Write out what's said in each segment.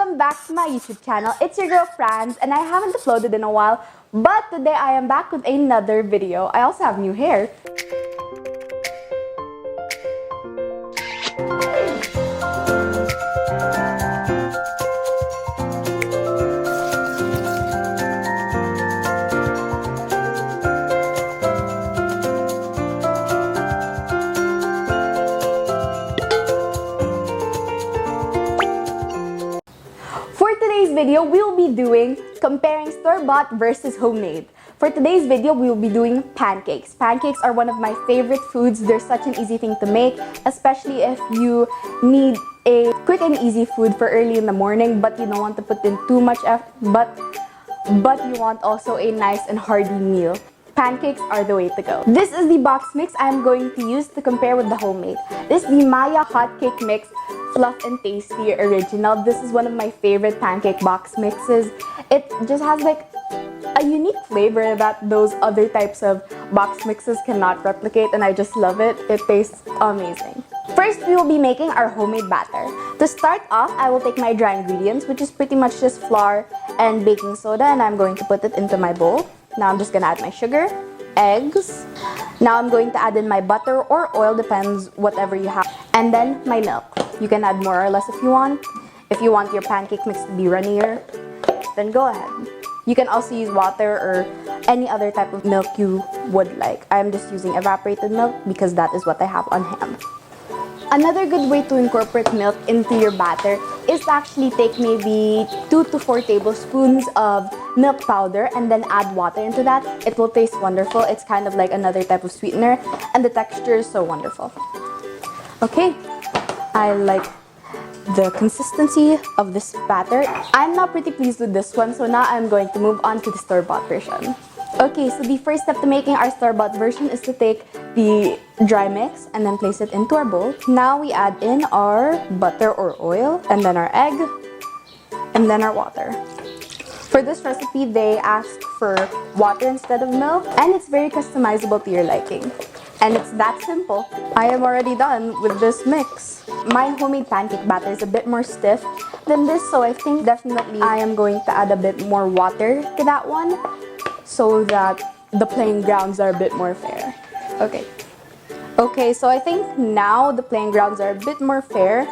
Welcome back to my YouTube channel. It's your girl Franz and I haven't uploaded in a while, but today I am back with another video. I also have new hair. For today's video, we'll be doing comparing store-bought versus homemade. For today's video, we'll be doing pancakes. Pancakes are one of my favorite foods. They're such an easy thing to make, especially if you need a quick and easy food for early in the morning, but you don't want to put in too much effort, but you want also a nice and hearty meal. Pancakes are the way to go. This is the box mix I'm going to use to compare with the homemade. This is the Maya Hot Cake Mix Fluff and Tasty Original. This is one of my favorite pancake box mixes. It just has like a unique flavor that those other types of box mixes cannot replicate, and I just love it. It tastes amazing. First, we will be making our homemade batter. To start off, I will take my dry ingredients, which is pretty much just flour and baking soda, and I'm going to put it into my bowl. Now I'm just gonna add my sugar, eggs. Now I'm going to add in my butter or oil, depends whatever you have. And then my milk. You can add more or less if you want. If you want your pancake mix to be runnier, then go ahead. You can also use water or any other type of milk you would like. I'm just using evaporated milk because that is what I have on hand. Another good way to incorporate milk into your batter is to actually take maybe 2 to 4 tablespoons of milk powder and then add water into that. It will taste wonderful. It's kind of like another type of sweetener and the texture is so wonderful. Okay, I like the consistency of this batter. I'm not pretty pleased with this one, so now I'm going to move on to the store-bought version. Okay, so the first step to making our store-bought version is to take the dry mix and then place it into our bowl. Now we add in our butter or oil, and then our egg, and then our water. For this recipe, they ask for water instead of milk, and it's very customizable to your liking. And it's that simple. I am already done with this mix. My homemade pancake batter is a bit more stiff than this, so I think definitely I am going to add a bit more water to that one so that the playing grounds are a bit more fair. Okay, so I think now the playing grounds are a bit more fair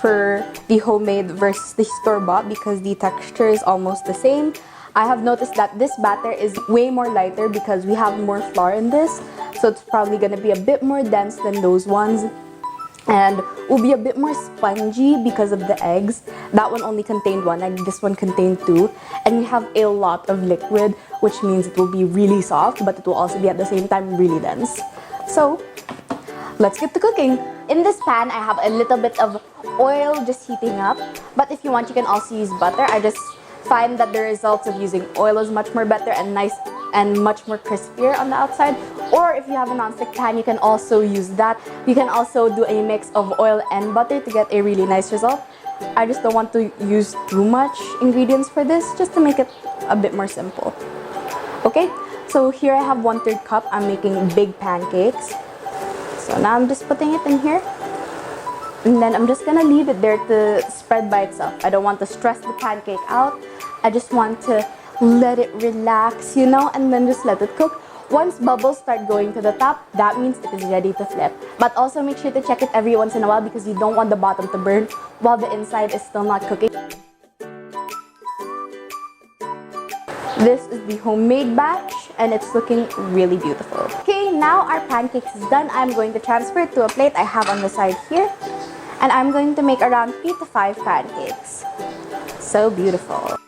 for the homemade versus the store-bought because the texture is almost the same. I have noticed that this batter is way more lighter because we have more flour in this, so it's probably going to be a bit more dense than those ones, and will be a bit more spongy because of the eggs. That one only contained 1 egg, this one contained 2, and we have a lot of liquid, which means it will be really soft, but it will also be at the same time really dense. So let's get to cooking. In this pan, I have a little bit of oil just heating up, but if you want, you can also use butter. I just find that the results of using oil is much more better and nice and much more crispier on the outside. Or if you have a non-stick pan, you can also use that. You can also do a mix of oil and butter to get a really nice result. I just don't want to use too much ingredients for this, just to make it a bit more simple. Okay, so here I have 1/3 cup. I'm making big pancakes. So now I'm just putting it in here. And then I'm just gonna leave it there to spread by itself. I don't want to stress the pancake out. I just want to let it relax, you know, and then just let it cook. Once bubbles start going to the top, that means it is ready to flip. But also make sure to check it every once in a while because you don't want the bottom to burn while the inside is still not cooking. This is the homemade batch and it's looking really beautiful. Okay, now our pancakes is done. I'm going to transfer it to a plate I have on the side here. And I'm going to make around 3 to 5 pancakes. So beautiful.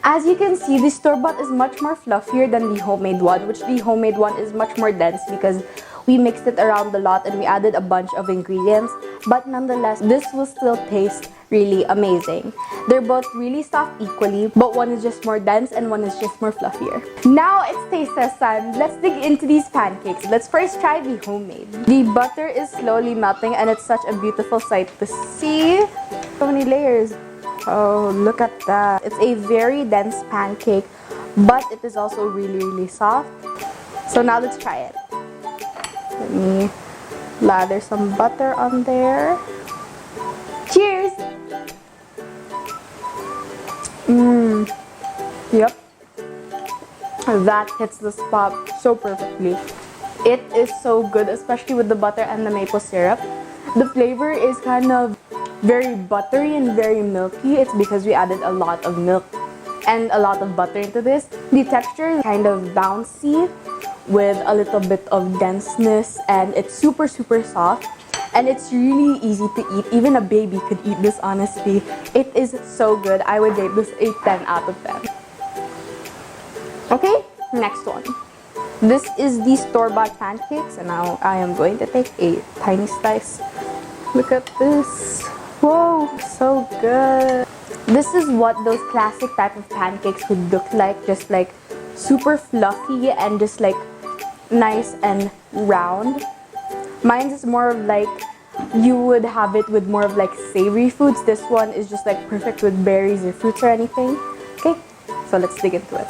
As you can see, the store-bought is much more fluffier than the homemade one, which the homemade one is much more dense because we mixed it around a lot and we added a bunch of ingredients. But nonetheless, this will still taste really amazing. They're both really soft equally, but one is just more dense and one is just more fluffier. Now it's taste test time. Let's dig into these pancakes. Let's first try the homemade. The butter is slowly melting and it's such a beautiful sight to see. So many layers. Oh, look at that. It's a very dense pancake, but it is also really, really soft. So now let's try it. Let me lather some butter on there. Cheers! Yep. That hits the spot so perfectly. It is so good, especially with the butter and the maple syrup. The flavor is kind of very buttery and very milky. It's because we added a lot of milk and a lot of butter into this. The texture is kind of bouncy with a little bit of denseness, and it's super soft, and it's really easy to eat. Even a baby could eat this, honestly. It is so good. I would rate this a 10 out of 10. Okay, next one. This is the store-bought pancakes, and now I am going to take a tiny slice. Look at this. Whoa, so good. This is what those classic type of pancakes would look like, just like super fluffy and just like nice and round. Mine is more of like, you would have it with more of like savory foods. This one is just like perfect with berries or fruits or anything. Okay, so let's dig into it.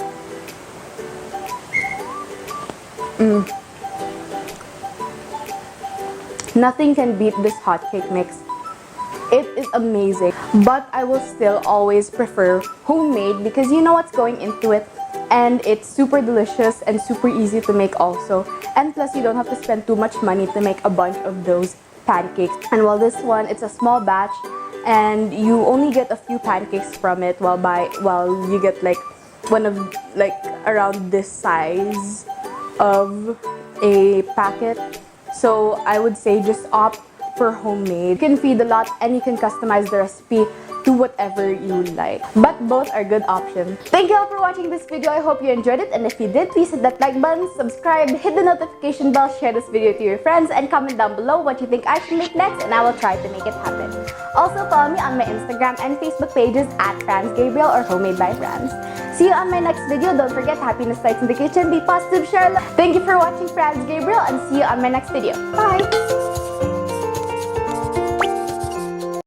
Nothing can beat this hotcake mix. It is amazing, but I will still always prefer homemade because you know what's going into it, and it's super delicious and super easy to make also. And plus, you don't have to spend too much money to make a bunch of those pancakes. And while this one, it's a small batch, and you only get a few pancakes from it, while you get like one of like around this size of a packet. So I would say just opt for homemade. You can feed a lot and you can customize the recipe to whatever you like, but both are good options. Thank you all for watching this video. I hope you enjoyed it, and if you did, please hit that like button, subscribe, hit the notification bell, share this video to your friends, and comment down below what you think I should make next, and I will try to make it happen. Also follow me on my Instagram and Facebook pages at Franz Gabriel or Homemade by Franz. See you on my next video. Don't forget, happiness lights in the kitchen, be positive, share love. Thank you for watching Franz Gabriel, and see you on my next video. Bye!